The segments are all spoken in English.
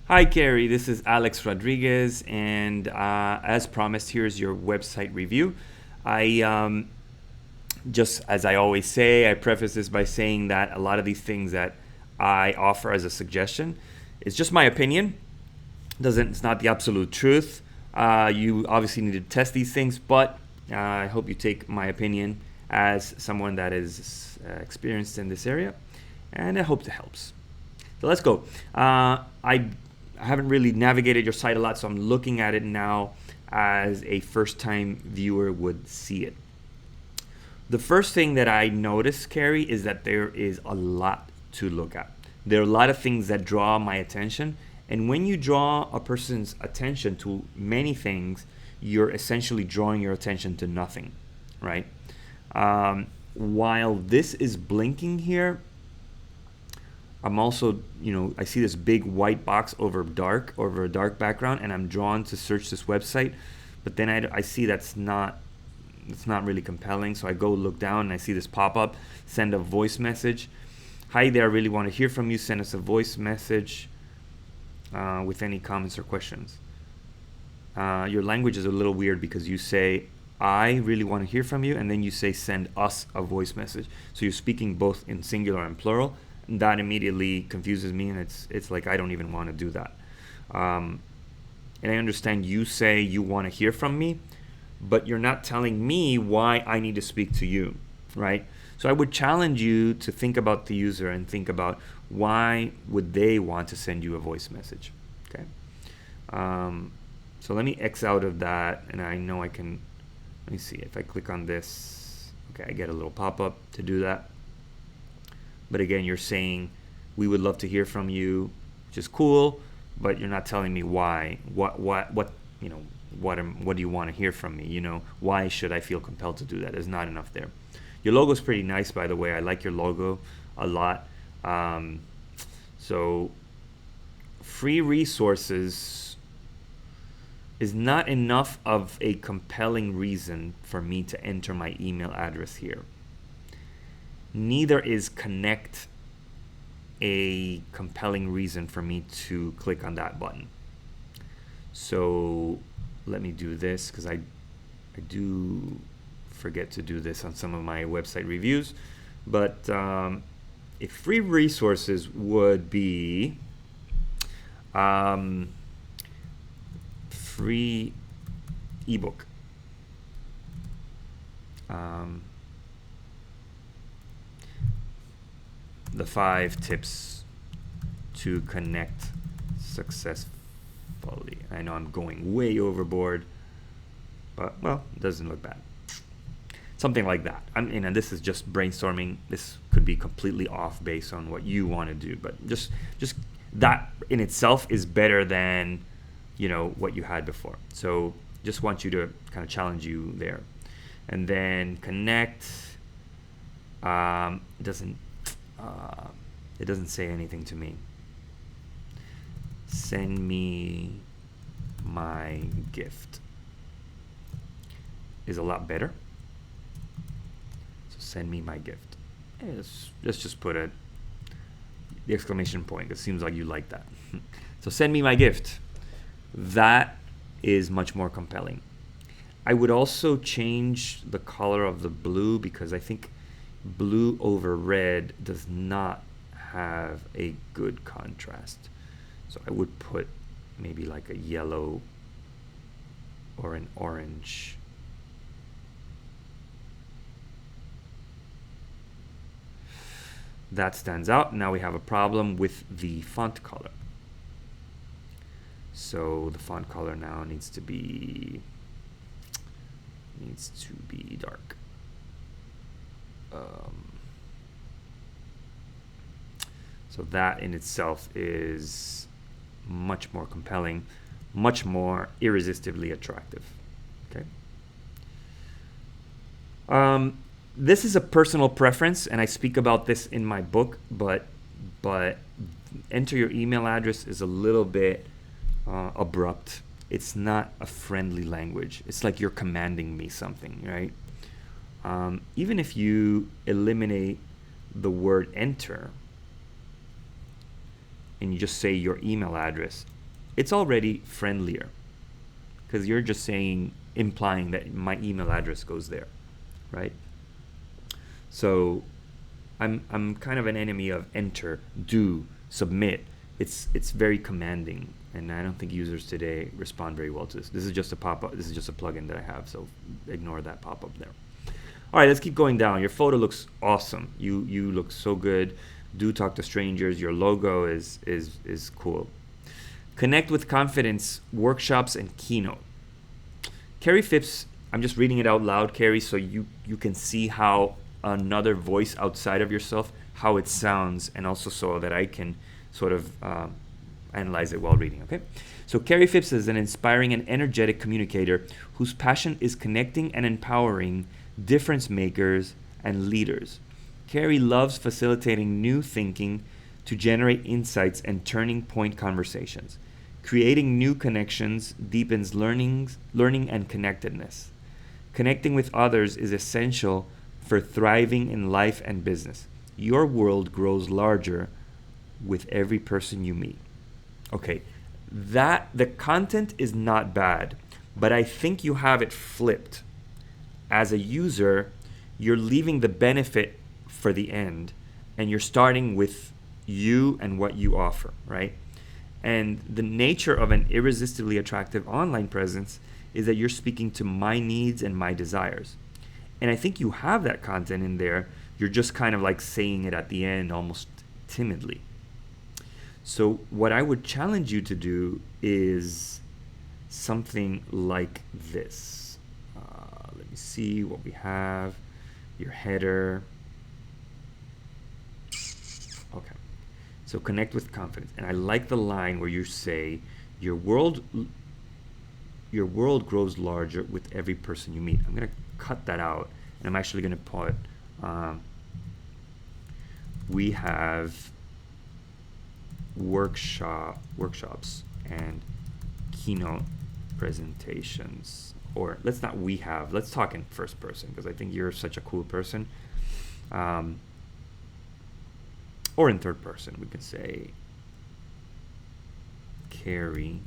Hi, Kerrie. This is Alex Rodriguez, and as promised, here's your website review. I just as I always say, I preface this by saying that a lot of these things that I offer as a suggestion is just my opinion. Doesn't It's not the absolute truth. You obviously need to test these things, but I hope you take my opinion as someone that is experienced in this area, and I hope it helps. So let's go. I haven't really navigated your site a lot, so I'm looking at it now as a first-time viewer would see it. The first thing that I notice, Kerrie, is that there is a lot to look at. There are a lot of things that draw my attention, and when you draw a person's attention to many things, you're essentially drawing your attention to nothing, right? While this is blinking here, I'm also, I see this big white box over a dark background, and I'm drawn to search this website. But then I see it's not really compelling. So I go look down and I see this pop up, send a voice message. Hi there, I really want to hear from you. Send us a voice message with any comments or questions. Your language is a little weird because you say, I really want to hear from you, and then you say, send us a voice message. So you're speaking both in singular and plural. That immediately confuses me, and it's like I don't even want to do that. And I understand you say you want to hear from me, but you're not telling me why I need to speak to you, right? So I would challenge you to think about the user and think about why would they want to send you a voice message, okay? So let me X out of that, and I know I can, let me see, if I click on this, okay, I get a little pop-up to do that. But again, you're saying, we would love to hear from you, which is cool, but you're not telling me why. What do you want to hear from me? Why should I feel compelled to do that? There's not enough there. Your logo is pretty nice, by the way. I like your logo a lot. So free resources is not enough of a compelling reason for me to enter my email address here. Neither is connect a compelling reason for me to click on that button. So let me do this, because I do forget to do this on some of my website reviews. But if free resources would be free ebook. The 5 tips to connect successfully. I know I'm going way overboard, but well, it doesn't look bad. Something like that. And this is just brainstorming. This could be completely off based on what you want to do, but just that in itself is better than what you had before. So just want you to kind of challenge you there. And then connect. It doesn't say anything to me. Send me my gift is a lot better. So send me my gift. Let's just put the exclamation point. It seems like you like that. So send me my gift. That is much more compelling. I would also change the color of the blue, because I think blue over red does not have a good contrast. So I would put maybe like a yellow or an orange. That stands out. Now we have a problem with the font color. So the font color now needs to be dark. So that in itself is much more compelling, much more irresistibly attractive. Okay. This is a personal preference, and I speak about this in my book, but enter your email address is a little bit abrupt. It's not a friendly language. It's like you're commanding me something, right? Even if you eliminate the word enter and you just say your email address, it's already friendlier because you're just implying that my email address goes there, right? So I'm kind of an enemy of enter, do, submit. It's very commanding, and I don't think users today respond very well to this. This is just a pop-up. This is just a plugin that I have, so ignore that pop-up there. All right, let's keep going down. Your photo looks awesome. You look so good. Do talk to strangers. Your logo is cool. Connect with confidence, workshops, and keynote. Kerrie Phipps, I'm just reading it out loud, Kerrie, so you can see how another voice outside of yourself, how it sounds, and also so that I can sort of analyze it while reading, okay? So Kerrie Phipps is an inspiring and energetic communicator whose passion is connecting and empowering difference makers and leaders. Kerrie loves facilitating new thinking to generate insights and turning point conversations. Creating new connections deepens learning and connectedness. Connecting with others is essential for thriving in life and business. Your world grows larger with every person you meet. Okay, the content is not bad, but I think you have it flipped. As a user, you're leaving the benefit for the end, and you're starting with you and what you offer, right? And the nature of an irresistibly attractive online presence is that you're speaking to my needs and my desires. And I think you have that content in there. You're just kind of like saying it at the end almost timidly. So what I would challenge you to do is something like this. Let me see what we have. Your header. Okay. So connect with confidence. And I like the line where you say, your world grows larger with every person you meet. I'm going to cut that out, and I'm actually going to put, we have workshops and keynote presentations. Or let's talk in first person, because I think you're such a cool person. Or in third person, we can say Kerrie.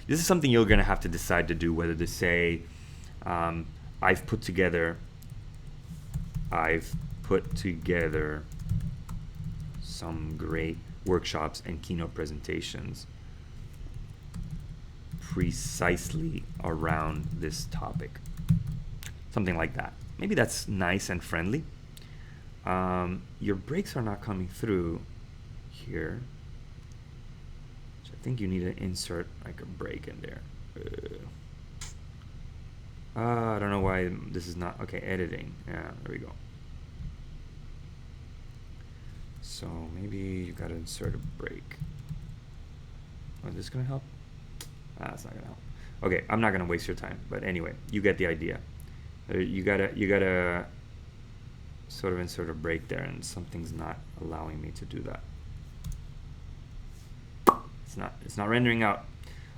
This is something you're going to have to decide to do, whether to say, I've put together some great workshops and keynote presentations precisely around this topic. Something like that. Maybe that's nice and friendly. Your breaks are not coming through here. So I think you need to insert like a break in there. I don't know why this is not, okay, editing. Yeah, there we go. So maybe you gotta insert a break. Is this gonna help? It's not gonna help. Okay, I'm not gonna waste your time, but anyway, you get the idea. You gotta sort of insert a break there, and something's not allowing me to do that. It's not rendering out.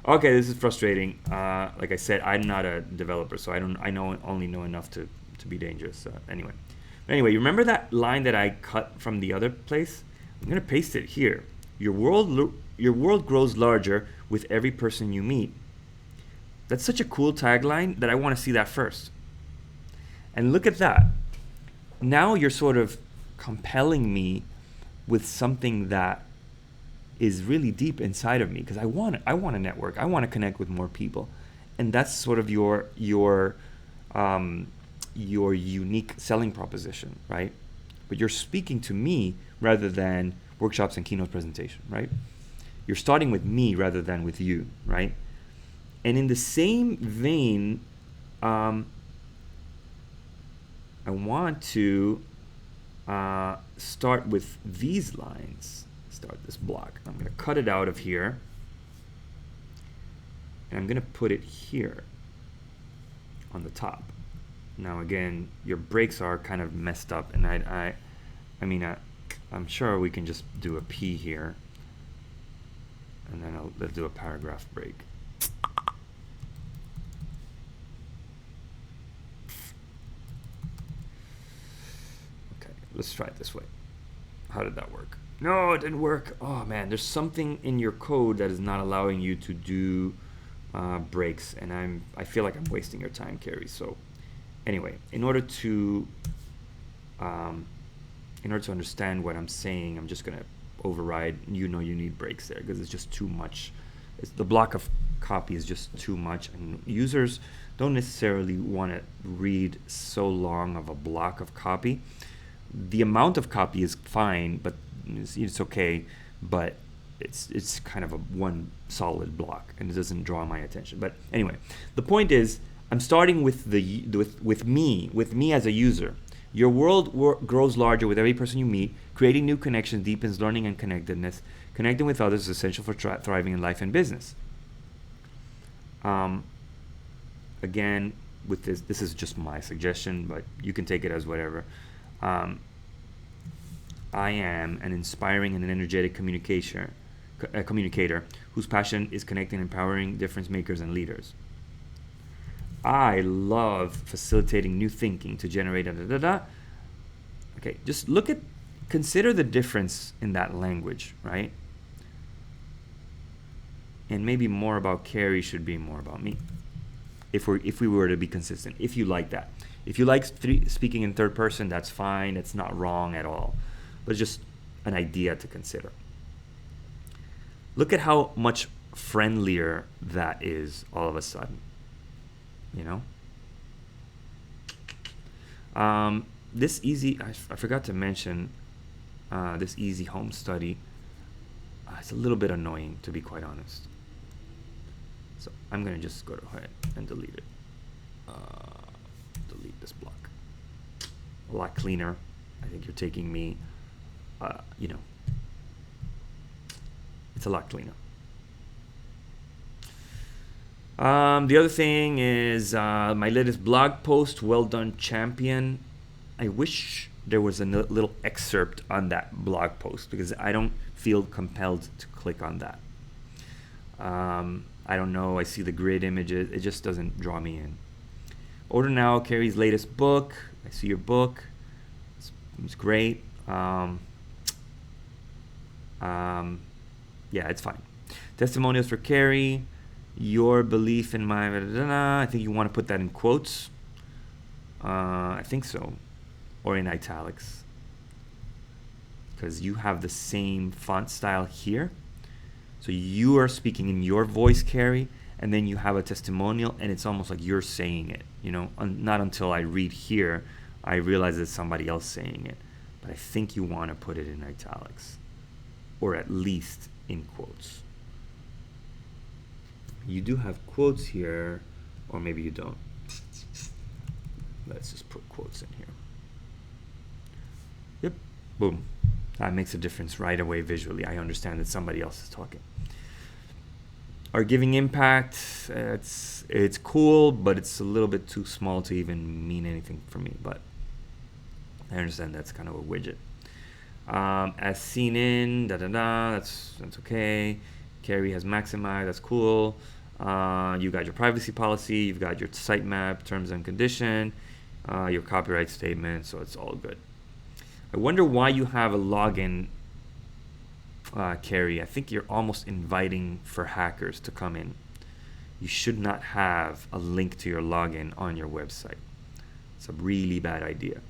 Okay, this is frustrating. Like I said, I'm not a developer, so I only know enough to be dangerous. Anyway, you remember that line that I cut from the other place? I'm gonna paste it here. Your world grows larger with every person you meet. That's such a cool tagline that I want to see that first. And look at that. Now you're sort of compelling me with something that is really deep inside of me, because I want to network. I want to connect with more people, and that's sort of your unique selling proposition, right? But you're speaking to me rather than workshops and keynote presentation, right? You're starting with me rather than with you, right? And in the same vein, I want to start with these lines. Start this block. I'm going to cut it out of here, and I'm going to put it here on the top. Now again, your breaks are kind of messed up, and I'm sure we can just do a P here, and then let's do a paragraph break. Okay, let's try it this way. How did that work? No, it didn't work. Oh man, there's something in your code that is not allowing you to do breaks, and I feel like I'm wasting your time, Kerrie. So anyway, um, in order to understand what I'm saying, I'm just gonna override. You need breaks there because it's just too much. The block of copy is just too much, and users don't necessarily want to read so long of a block of copy. The amount of copy is fine, but it's okay, but it's kind of a one solid block, and it doesn't draw my attention. But anyway, the point is, I'm starting with with me as a user. Your world grows larger with every person you meet. Creating new connections deepens learning and connectedness. Connecting with others is essential for thriving in life and business. Again, with this is just my suggestion, but you can take it as whatever. I am an inspiring and an energetic communicator whose passion is connecting and empowering difference makers and leaders. I love facilitating new thinking to generate Okay, just consider the difference in that language, right? And maybe more about Kerrie should be more about me. If we were to be consistent, if you like that. If you like speaking in third person, that's fine. It's not wrong at all. But it's just an idea to consider. Look at how much friendlier that is all of a sudden. This easy, I forgot to mention, this easy home study. It's a little bit annoying, to be quite honest. So I'm going to just go ahead and delete it. Delete this block. A lot cleaner. I think you're taking me, it's a lot cleaner. The other thing is my latest blog post, well done, champion. I wish there was a little excerpt on that blog post because I don't feel compelled to click on that. I don't know. I see the grid images. It just doesn't draw me in. Order now, Kerrie's latest book. I see your book. It's great. Yeah, it's fine. Testimonials for Kerrie. Your belief in my... I think you want to put that in quotes. I think so. Or in italics. Because you have the same font style here. So you are speaking in your voice, Kerrie, and then you have a testimonial, and it's almost like you're saying it. Not until I read here, I realize it's somebody else saying it. But I think you want to put it in italics. Or at least in quotes. You do have quotes here, or maybe you don't. Let's just put quotes in here. Yep, boom. That makes a difference right away visually. I understand that somebody else is talking. Our giving impact, it's cool, but it's a little bit too small to even mean anything for me. But I understand that's kind of a widget. As seen in, that's okay. Kerrie has maximized, that's cool. You got your privacy policy, you've got your sitemap, terms and condition, your copyright statement, so it's all good. I wonder why you have a login, Kerrie. I think you're almost inviting for hackers to come in. You should not have a link to your login on your website. It's a really bad idea.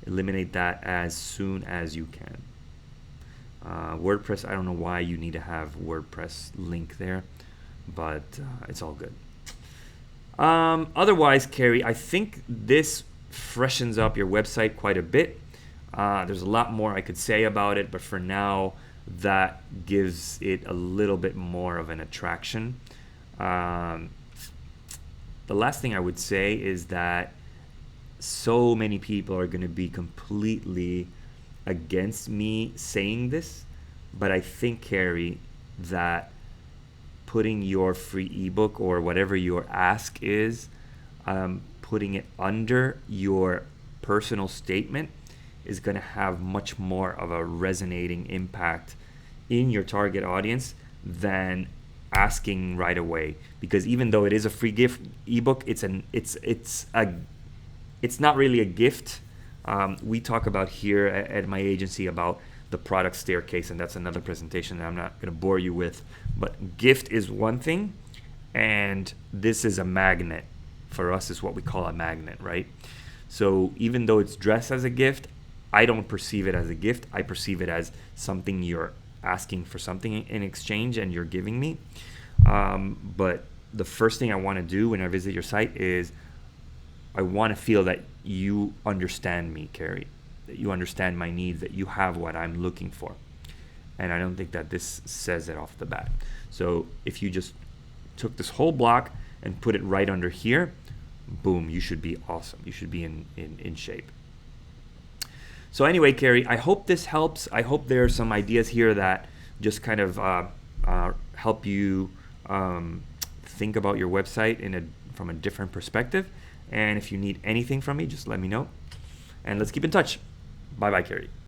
Eliminate that as soon as you can. WordPress, I don't know why you need to have WordPress link there, but it's all good. Otherwise, Kerrie, I think this freshens up your website quite a bit. There's a lot more I could say about it, but for now, that gives it a little bit more of an attraction. The last thing I would say is that so many people are going to be completely against me saying this, but I think, Kerrie, that putting your free ebook or whatever your ask is, putting it under your personal statement is going to have much more of a resonating impact in your target audience than asking right away. Because even though it is a free gift ebook, it's not really a gift. We talk about here at my agency about the product staircase, and that's another presentation that I'm not going to bore you with. But gift is one thing, and this is a magnet. For us, is what we call a magnet, right? So even though it's dressed as a gift, I don't perceive it as a gift. I perceive it as something you're asking for something in exchange and you're giving me. But the first thing I want to do when I visit your site is I want to feel that you understand me, Kerrie, that you understand my needs, that you have what I'm looking for. And I don't think that this says it off the bat. So if you just took this whole block and put it right under here, boom, you should be awesome. You should be in shape. So anyway, Kerrie, I hope this helps. I hope there are some ideas here that just kind of help you think about your website from a different perspective. And if you need anything from me, just let me know. And let's keep in touch. Bye-bye, Kerrie.